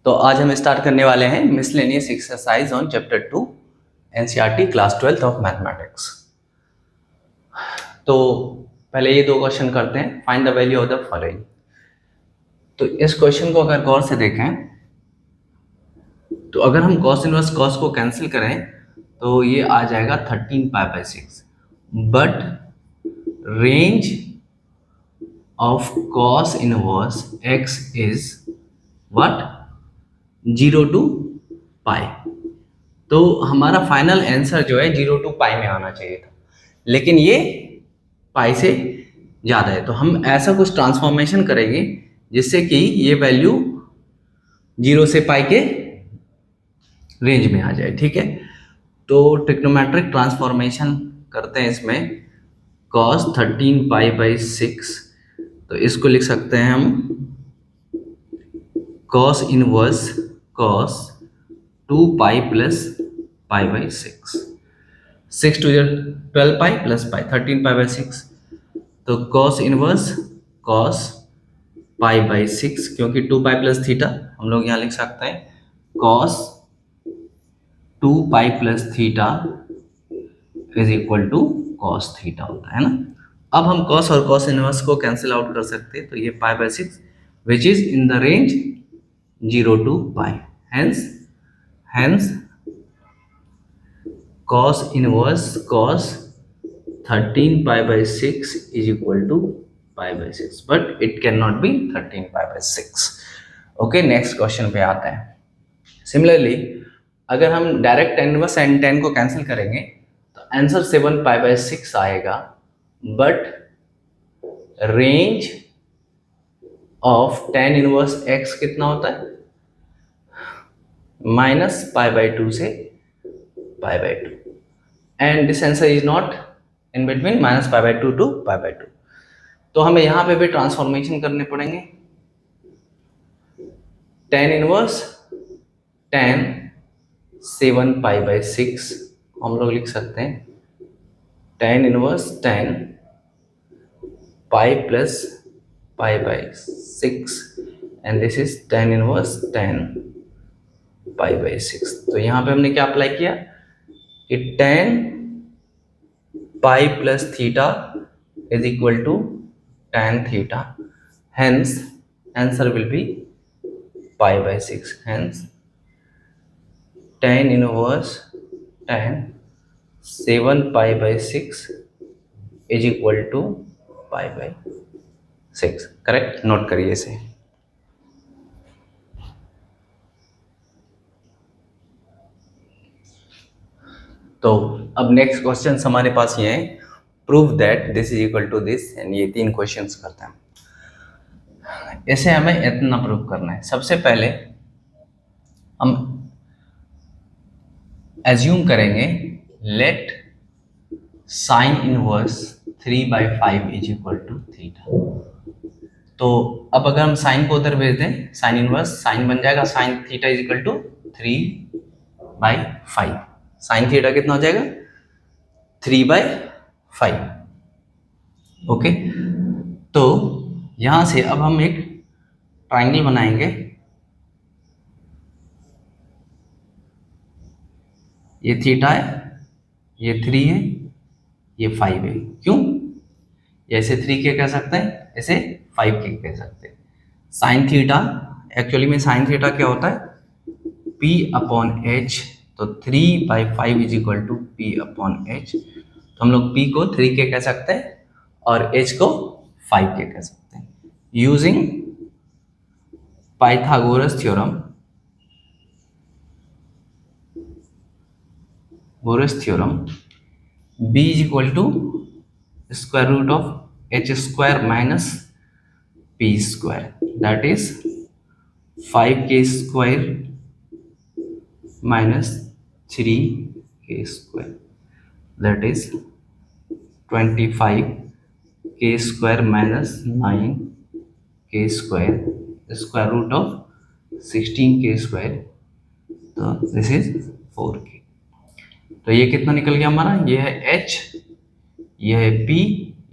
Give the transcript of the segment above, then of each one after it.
तो आज हम स्टार्ट करने वाले हैं miscellaneous exercise on chapter 2 NCERT class 12th of mathematics. तो पहले ये दो क्वेश्चन करते हैं, find the value of the following. तो इस क्वेश्चन को अगर गौर से देखें तो अगर हम कॉस इनवर्स कॉस को कैंसिल करें तो ये आ जाएगा 13π/6, but range of cos inverse x is what 0 to pi. तो हमारा फाइनल आंसर जो है 0 to पाई में आना चाहिए था, लेकिन ये पाई से ज़्यादा है। तो हम ऐसा कुछ ट्रांसफॉर्मेशन करेंगे जिससे कि ये वैल्यू 0 से पाई के रेंज में आ जाए। ठीक है, तो ट्रिग्नोमेट्रिक ट्रांसफॉर्मेशन करते हैं इसमें। cos 13π/6, तो इसको लिख सकते हैं हम cos इनवर्स cos 2π + π/6। 6 to 12π + π 13π/6, तो cos इनवर्स cos π/6, क्योंकि 2π + थीटा हम लोग यहाँ लिख सकते हैं cos 2π + theta is equal to cos theta होता है ना। अब हम cos और cos इनवर्स को कैंसिल आउट कर सकते हैं, तो ये π/6 which is in the range 0 to pi. hence cos inverse cos 13π/6 is equal to π/6, but it cannot be 13π/6। Okay, next question पे आते हैं। सिमिलरली अगर हम direct tan inverse and tan को कैंसिल करेंगे तो आंसर 7π/6 आएगा, but range of tan inverse x कितना होता है -π/2 से π/2, and this answer is not in between -π/2 to π/2। तो हमें यहाँ पे भी ट्रांसफॉर्मेशन करने पड़ेंगे। tan इनवर्स tan 7π/6 हम लोग लिख सकते हैं tan inverse tan π + π/6, and this is tan inverse tan π/6। तो यहाँ पे हमने क्या अप्लाई किया कि tan π + theta is equal to tan theta, hence answer will be π/6, hence tan inverse tan 7π/6 is equal to π/6। Correct, note करिए इसे। तो अब नेक्स्ट क्वेश्चन हमारे पास ये है, prove that this is equal to this, and ये 3 क्वेश्चंस करते हैं। ऐसे हमें इतना प्रूव करना है। सबसे पहले हम एज्यूम करेंगे let sine inverse 3/5 is equal to theta. तो अब अगर हम साइन को उधर भेज दें, साइन इनवर्स साइन बन जाएगा sine theta is equal to 3/5। Sine theta कितना हो जाएगा 3/5। ओके, तो यहां से अब हम एक ट्राइंगल बनाएंगे। ये थीटा है, ये 3 है, ये 5 है। क्यों? ऐसे 3 के कह सकते हैं, ऐसे 5 के कह सकते हैं। साइन थीटा, एक्चुअली में साइन थीटा क्या होता है P/H, तो 3/5 इज इक्वल टू P/H। तो हम लोग P को 3 के कह सकते हैं और H को 5 के कह सकते हैं। Using Pythagoras theorem, B is equal to square root of H square minus P square, that is 5k square minus 3k square, that is 25k square minus 9k square, square root of 16k square, तो this is 4k। तो ये कितना निकल गया हमारा, ये है H, ये है P,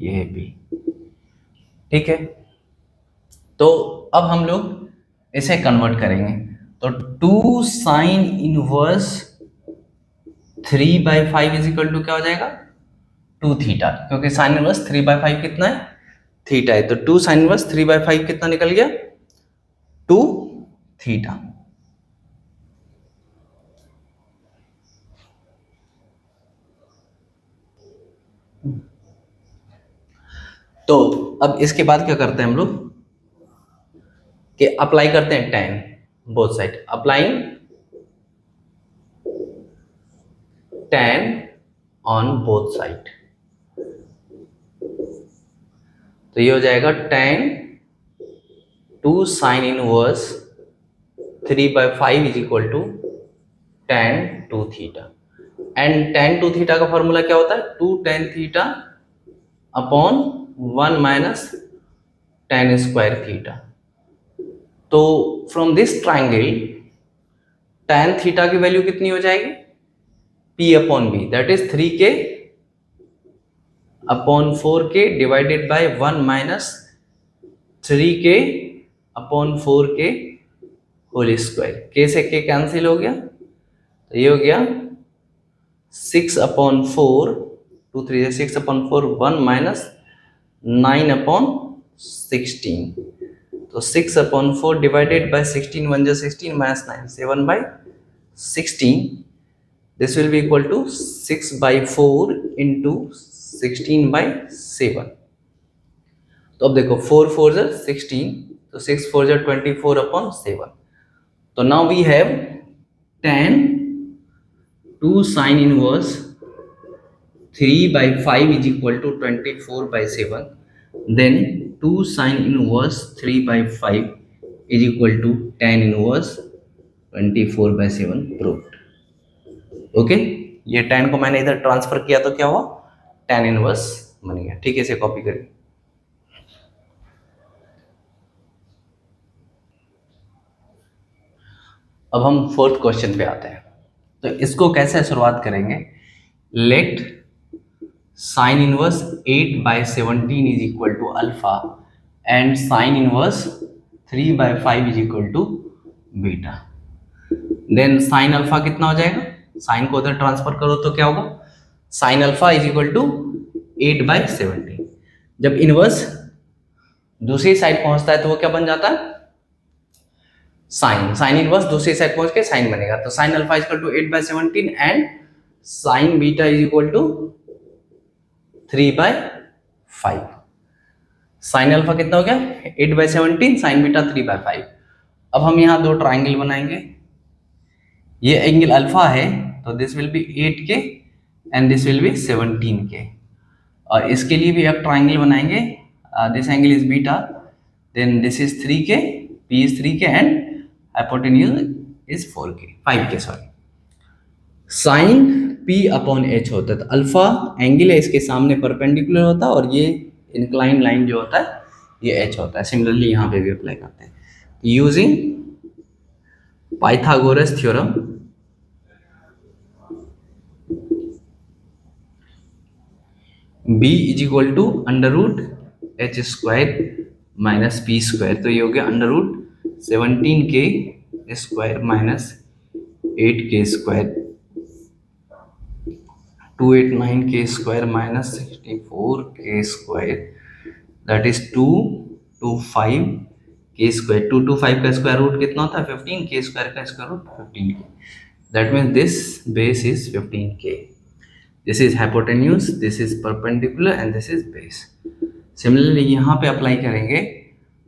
ये है P। ठीक है, तो अब हम लोग इसे कन्वर्ट करेंगे। तो 2 sine inverse 3/5 is equal to क्या हो जाएगा 2 थीटा, क्योंकि साइन इनवर्स 3/5 कितना है थीटा है, तो 2 साइन इनवर्स 3/5 कितना निकल गया 2 थीटा। तो अब इसके बाद क्या करते हैं हम लोग कि अप्लाई करते हैं tan both side, applying tan on both side, तो ये हो जाएगा tan 2 sine inverse 3/5 is equal to tan 2 theta, and tan 2 theta का फॉर्मूला क्या होता है 2 tan theta upon 1 minus tan square theta. तो from this triangle tan theta की वैल्यू कितनी हो जाएगी p upon B, that is 3k upon 4k divided by 1 minus 3k upon 4k whole square, k से k cancel हो गया, तो ये हो गया 6 अपॉन 4, 2 3 6 अपॉन 4 1 माइनस 9 अपॉन 16, तो 6 अपॉन 4 डिवाइडेड बाय 16 1 जा 16 minus 9 7/16, this will be equal to 6/4 into 16/7। तो अब देखो 4 4 जा 16, तो 6 4 जा 24 अपॉन 7, तो now we have tan 2 sine inverse 3/5 is equal to 24/7, then 2 sin inverse 3/5 is equal to tan inverse 24/7 proved। Okay, ये tan को मैंने इधर ट्रांसफर किया तो क्या हुआ tan इनवर्स बन गया। ठीक है, इसे कॉपी करिए। अब हम फोर्थ क्वेश्चन पे आते हैं, तो इसको कैसे शुरुआत करेंगे, let sine inverse 8/17 is equal to alpha and sine inverse 3/5 is equal to beta, then sine alpha कितना हो जाएगा, साइन को उधर ट्रांसफर करो तो क्या होगा sine alpha is equal to 8/17। जब इनवर्स दूसरी साइड पहुंचता है तो वो क्या बन जाता है साइन, साइन इनवर्स दूसरी साइड पहुंच के साइन बनेगा, तो sine alpha is equal to 8/17 and sine beta is equal to 3/5। Sine alpha कितना हो गया 8/17, साइन बीटा 3/5। अब हम यहां दो ट्राइंगल बनाएंगे, ये एंगल अल्फा है तो this will be 8k and this will be 17k, और इसके लिए भी एक ट्राइंगल बनाएंगे, this angle is beta, then this is 3k, p is 3k and hypotenuse is 5k sorry. Sine p upon h होता है, तो अल्फा एंगल है इसके सामने परपेंडिकुलर होता है, और ये इंक्लाइन लाइन जो होता है ये h होता है। सिमिलरली यहाँ पे भी अप्लाई करते हैं using Pythagoras theorem, b is equal to under root h square minus p square, तो ये हो गया under root 17k square minus 8k square 289k square minus 64k square, that is 225k square, 225 का square root कितना होता है 15k square का square root 15k, that means this base is 15k, this is hypotenuse, this is perpendicular and this is base. Similarly यहाँ पे apply करेंगे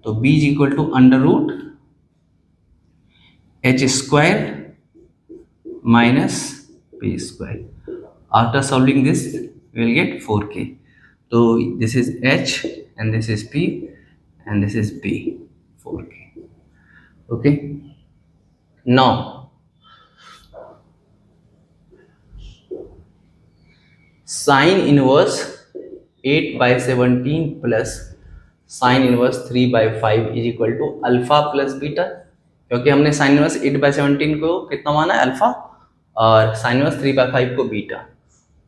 तो b is equal to under root h square minus p square, after solving this we will get 4k, so this is h and this is p and this is b, 4k। okay, now sin inverse 8/17 plus sin inverse 3/5 is equal to alpha plus beta, क्योंकि हमने sin inverse 8/17 को कितना माना है alpha और sin inverse 3/5 को beta.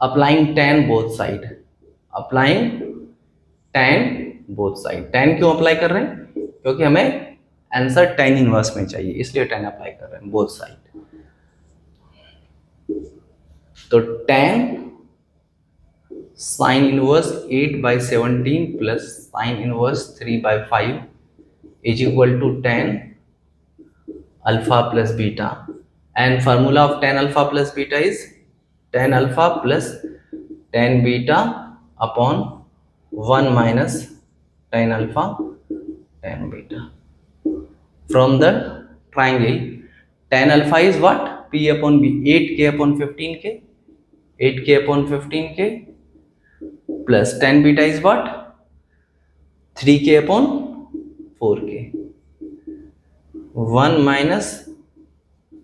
Applying tan both side, applying tan both side, tan क्यों apply कर रहे हैं क्योंकि हमें आंसर tan इनवर्स में चाहिए, इसलिए tan अप्लाई कर रहे हैं बोथ साइड। तो tan sine inverse 8/17 plus sine inverse 3/5 is equal to tan alpha plus beta, and formula of tan alpha plus beta is tan alpha plus tan beta upon 1 minus tan alpha tan beta from the triangle tan alpha is what, p upon b, 8k upon 15k, 8k upon 15k plus tan beta is what, 3k upon 4k, 1 minus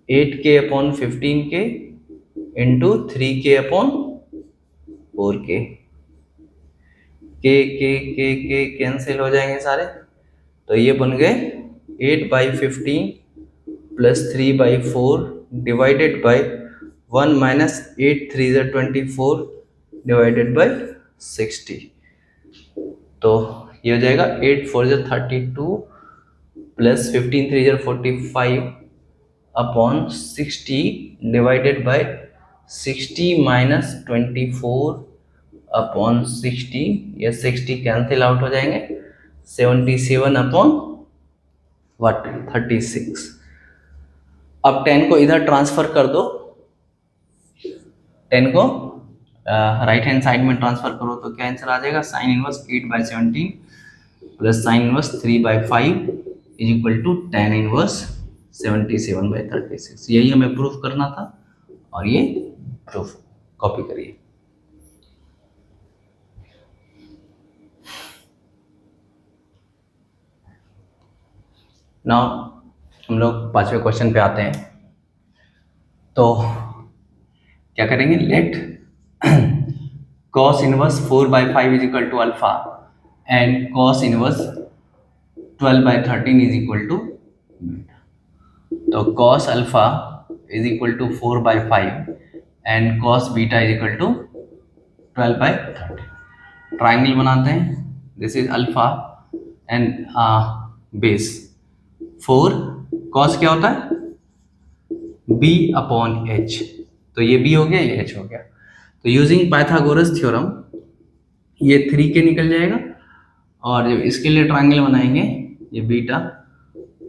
8k upon 15k into 3k upon 4k, के cancel हो जाएंगे सारे, तो ये बन गए 8/15 plus 3/4 divided by 1 minus 8 3 24 divided by 60। तो ये हो जाएगा 8 4 32 plus 15 3 45 upon 60 divided by 60 minus 24 upon 60, ये 60 कैंसिल आउट हो जाएंगे, 77 अपॉन व्हाट 36। अब 10 को इधर ट्रांसफर कर दो, 10 को राइट हैंड साइड में ट्रांसफर करो तो क्या आंसर आ जाएगा, sine inverse 8/17 plus sine inverse 3/5 is equal to tan inverse 77/36। यही हमें प्रूफ करना था और ये प्रूफ कॉपी करिए। नाउ हम लोग 5वें क्वेश्चन पे आते हैं। तो क्या करेंगे, let cos inverse 4/5 is equal to alpha and cos inverse 12/13 is equal to beta. तो cos alpha is equal to 4/5 and cos beta is equal to 12/13। Triangle बनाते हैं, this is alpha and base 4, cos क्या होता है b upon h, तो ये b हो गया, ये h हो गया। तो यूजिंग पाइथागोरस थ्योरम ये 3k निकल जाएगा, और जब इसके लिए ट्रायंगल बनाएंगे ये बीटा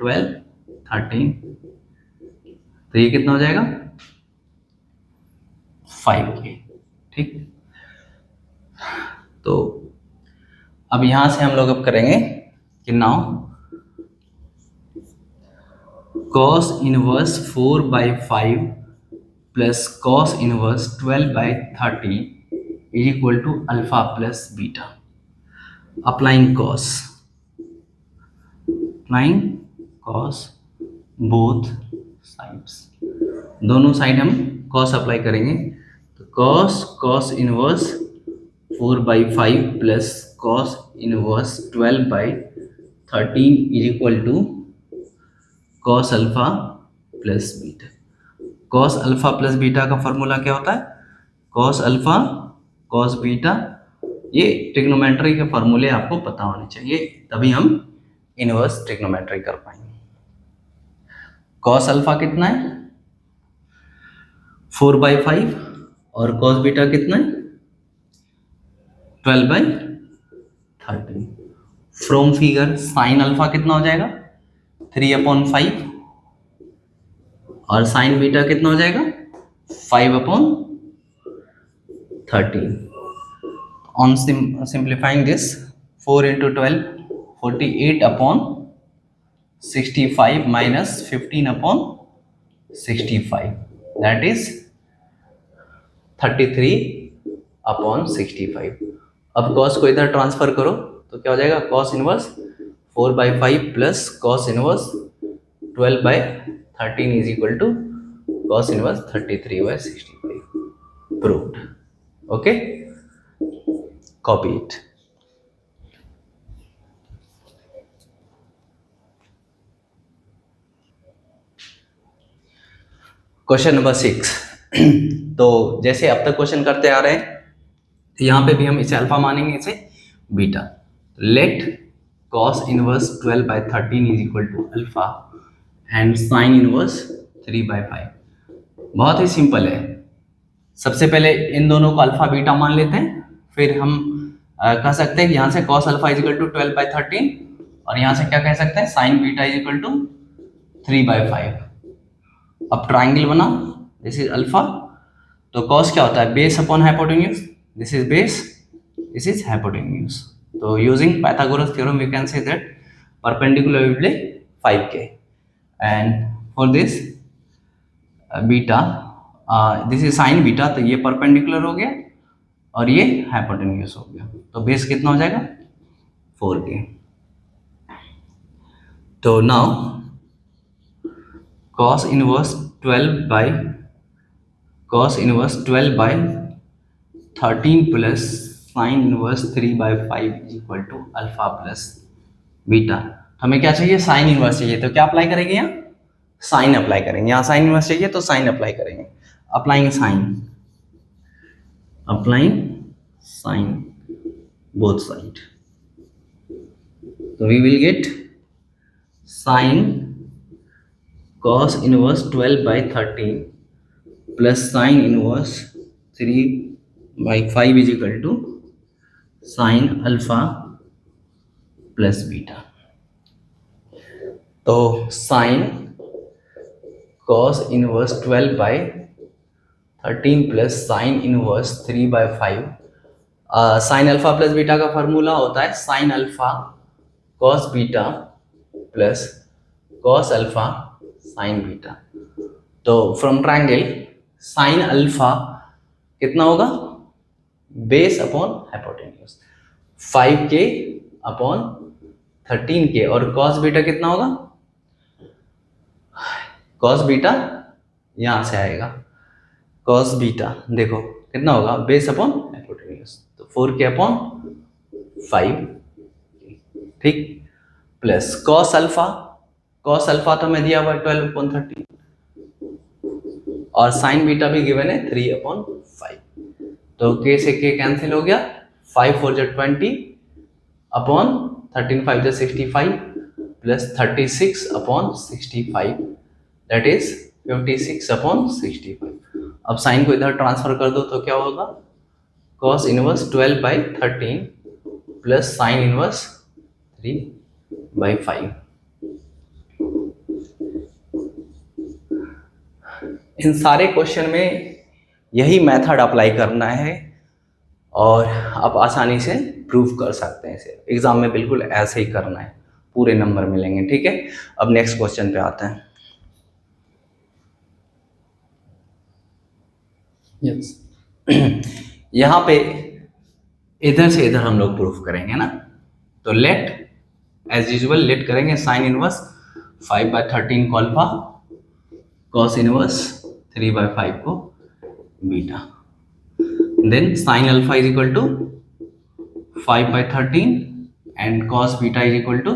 12 13, तो ये कितना हो जाएगा 5k। ठीक, तो अब यहां से हम लोग अब करेंगे कि now cos inverse 4/5 plus cos inverse 12/13 is equal to alpha plus beta. Applying cos both sides, दोनों साइड हम cos अप्लाई करेंगे। तो cos inverse 4/5 plus cos inverse 12/13 is equal to cos alpha plus beta. cos alpha plus beta का formula क्या होता है, cos alpha cos beta, ये trigonometry के फॉर्मूले आपको पता होने चाहिए, तभी हम इनवर्स ट्रिग्नोमेट्री कर पाएंगे। cos अल्फा कितना है 4/5 और cos बीटा कितना है 12/13। फ्रॉम फिगर साइन अल्फा कितना हो जाएगा 3/5 और साइन बीटा कितना हो जाएगा 5/13। On simplifying this 4 into 12 48/65 minus 15/65, that is 33/65। अब cos को इधर ट्रांसफर करो तो क्या हो जाएगा, cos inverse 4/5 plus cos inverse 12/13 is equal to cos inverse 33/65। Proved. Okay, copy it. Question number 6। तो जैसे अब तक क्वेश्चन करते आ रहे हैं, यहाँ पे भी हम इसे अल्फा मानेंगे, इसे beta. Let cos inverse 12/13 is equal to alpha and sine inverse 3/5। बहुत ही सिंपल है। सबसे पहले इन दोनों को अल्फा बीटा मान लेते हैं, फिर हम कह सकते हैं कि यहाँ से cos alpha is equal to 12/13 और यहाँ से क्या कह सकते हैं sine beta is equal to 3/5। अब ट्राइंगल बना, दिस इज अल्फा, तो cos क्या होता है base upon hypotenuse, this is base, this is hypotenuse. तो using Pythagoras theorem we can say that perpendicular will be 5k and for this beta this is sine beta, तो ये perpendicular हो गया और ये हाइपोटेन्यूज हो गया, तो बेस कितना हो जाएगा 4k। तो now cos inverse 12/13 plus sine inverse 3/5 is equal to alpha plus beta. हमें क्या चाहिए साइन इनवर्स चाहिए, तो क्या अप्लाई करेंगे यहाँ साइन अप्लाई करेंगे, यहाँ साइन इनवर्स चाहिए तो साइन अप्लाई करेंगे, अप्लाइंग साइन बोथ साइड, तो we will get sine cos inverse 12/13 plus sine inverse 3/5 is equal to sine alpha plus beta. तो sine cos inverse 12/13 plus sine inverse 3/5, sine alpha plus beta का formula होता है sine alpha cos beta plus cos alpha sine beta. तो from triangle sine alpha कितना होगा base upon hypotenuse 5k upon 13k, और cos beta कितना होगा cos beta यहां से आएगा, cos बीटा देखो कितना होगा बेस अपॉन हाइपोटेन्यूज, तो 4k अपॉन 5, ठीक, प्लस cos अल्फा तो मैं दिया हुआ 12/13 और साइन बीटा भी गिवन है 3/5, तो k से k कैंसिल हो गया, 5 4 20 upon 13 5 65 plus 36 upon 65 that is 56/65। अब साइन को इधर ट्रांसफर कर दो तो क्या होगा cos inverse 12/13 plus sine inverse 3/5। इन सारे क्वेश्चन में यही मेथड अप्लाई करना है और आप आसानी से प्रूव कर सकते हैं इसे, एग्जाम में बिल्कुल ऐसे ही करना है, पूरे नंबर मिलेंगे, ठीक है। अब नेक्स्ट क्वेश्चन पे आते हैं। यस यहाँ पे इधर से इधर हम लोग प्रूफ करेंगे ना, तो लेट एज यूजुअल लेट करेंगे साइन इनवर्स 5/13 को अल्फा, cos इनवर्स 3/5 को beta, then sine alpha is equal to 5/13 and cos beta is equal to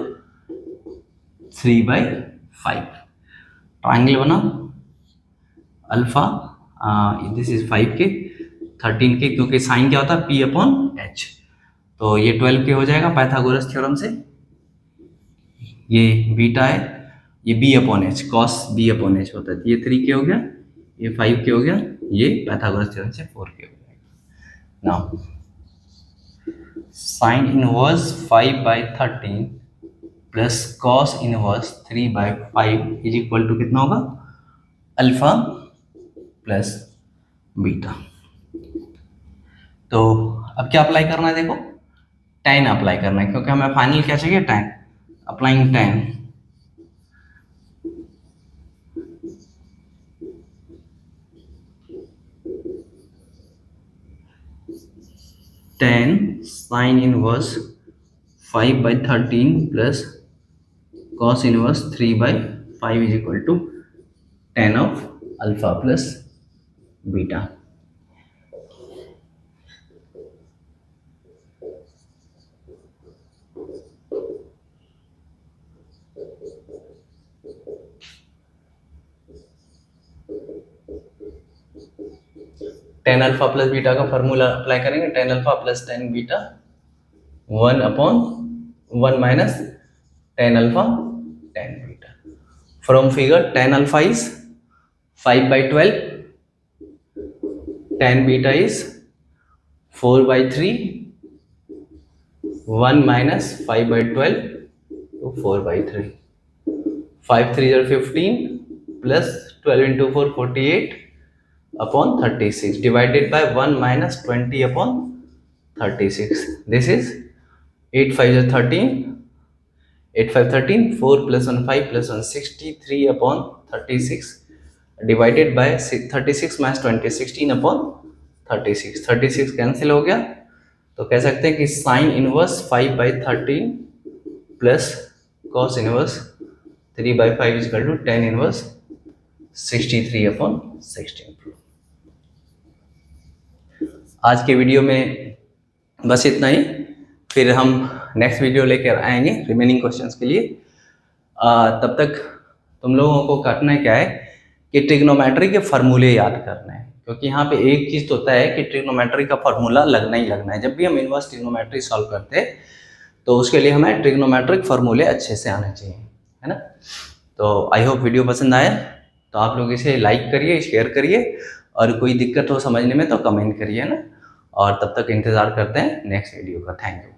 3/5। Triangle बना alpha, this is 5k 13k, क्योंकि साइन क्या होता है p/h, तो ये 12k हो जाएगा पाइथागोरस थ्योरम से, ये बीटा है, ये b/h cos b/h होता है, ये 3k हो गया, ये 5k हो गया, ये पाइथागोरस थ्योरम से 4k हो जाएगा। Now sine inverse 5/13 plus cos inverse 3/5 is equal to कितना होगा अल्फा प्लस बीटा। तो अब क्या अप्लाई करना है, देखो tan अप्लाई करना है, क्योंकि हमें फाइनल क्या चाहिए tan, applying tan, tan sine inverse 5/13 plus cos inverse 3/5 is equal to tan of alpha plus beta. tan alpha plus beta का फॉर्मूला अप्लाई करेंगे, tan alpha plus tan beta 1/1 1 minus tan alpha tan beta. From figure, tan alpha is 5 by 12, tan beta is 4 by 3, 1 minus 5 by 12 to 4 by 3. 5 3 are 15 plus 12 into 4 48 upon 36 divided by 1 minus 20 upon 36. This is 8 5 are 13, 8 5 13, 4 plus 1 5 plus 1 63 upon 36 divided by 36 minus 20 16 upon 36. 36 cancel हो गया, तो कह सकते हैं कि sine inverse 5 by 13 plus cos inverse 3 by 5 is equal to tan inverse 63 upon 16. आज के video में बस इतना ही, फिर हम नेक्स्ट वीडियो लेकर आएंगे रिमेनिंग क्वेश्चंस के लिए. तब तक तुम लोगों को करना क्या है कि ट्रिग्नोमेट्री के फार्मूले याद करना है, क्योंकि यहाँ पे एक चीज़ तो होता है कि ट्रिग्नोमेट्री का फार्मूला लगना ही लगना है. जब भी हम इनवर्स ट्रिग्नोमेट्री सॉल्व करते हैं तो उसके लिए हमें ट्रिग्नोमेट्रिक फार्मूले अच्छे से आने चाहिए, है ना. तो आई होप वीडियो पसंद आया, तो आप लोग इसे लाइक करिए, शेयर करिए, और कोई दिक्कत हो समझने में तो कमेंट करिए ना. और तब तक इंतज़ार करते हैं नेक्स्ट वीडियो का. Thank you.